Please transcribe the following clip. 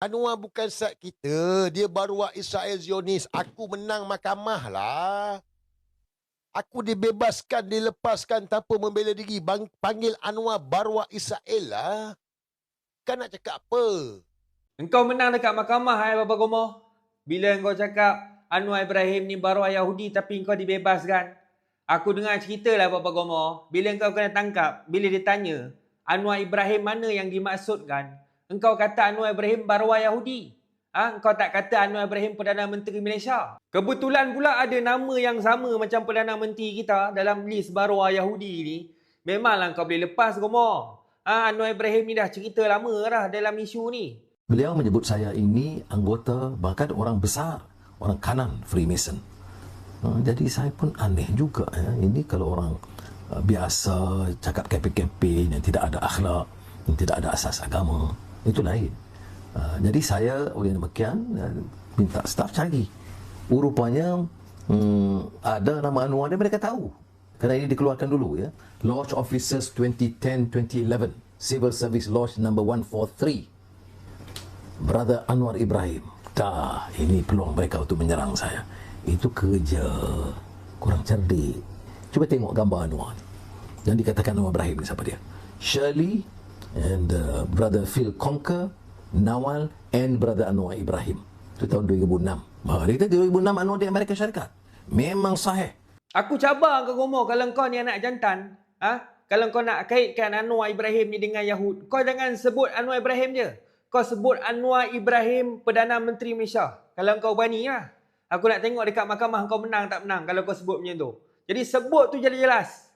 Anwar bukan sat kita. Dia baruah Israel Zionis. Aku menang mahkamah lah. Aku dibebaskan, dilepaskan tanpa membela diri. Panggil Anwar baruah Israel lah. Kan nak cakap apa? Engkau menang dekat mahkamah, Bapa Gomo. Bila engkau cakap Anwar Ibrahim ni baru Yahudi tapi engkau dibebaskan. Aku dengar cerita lah Bapa Gomo. Bila engkau kena tangkap, bila ditanya Anwar Ibrahim mana yang dimaksudkan, engkau kata Anwar Ibrahim baru Yahudi. Engkau tak kata Anwar Ibrahim Perdana Menteri Malaysia. Kebetulan pula ada nama yang sama macam Perdana Menteri kita dalam list baru Yahudi ni. Memanglah engkau boleh lepas Gomo. Anwar Ibrahim ni dah cerita lama dah dalam isu ni. Beliau menyebut saya ini anggota, bahkan orang besar, orang kanan Freemason. Jadi saya pun aneh juga. Ini kalau orang biasa cakap kempen-kempen yang tidak ada akhlak, yang tidak ada asas agama, itu lain. Jadi saya oleh demikian minta staf cari. Rupanya ada nama Anwar dia, mereka tahu. Kerana ini dikeluarkan dulu ya. Lodge Officers 2010-2011, Civil Service Lodge number 143. Brother Anwar Ibrahim. Dah, ini peluang mereka untuk menyerang saya. Itu kerja kurang cerdik. Cuba tengok gambar Anwar. Yang dikatakan Anwar Ibrahim ni siapa dia? Shirley and Brother Phil Conker, Nawal and Brother Anwar Ibrahim. Itu tahun 2006. Dia kata 2006 Anwar di Amerika Syarikat. Memang sahih. Aku cabar kau Gomo kalau kau ni anak jantan. Kalau kau nak kaitkan Anwar Ibrahim ni dengan Yahud, kau jangan sebut Anwar Ibrahim je. Kau sebut Anwar Ibrahim Perdana Menteri Malaysia. Kalau kau berani lah. Aku nak tengok dekat mahkamah kau menang tak menang kalau kau sebut macam tu. Jadi sebut tu jadi jelas.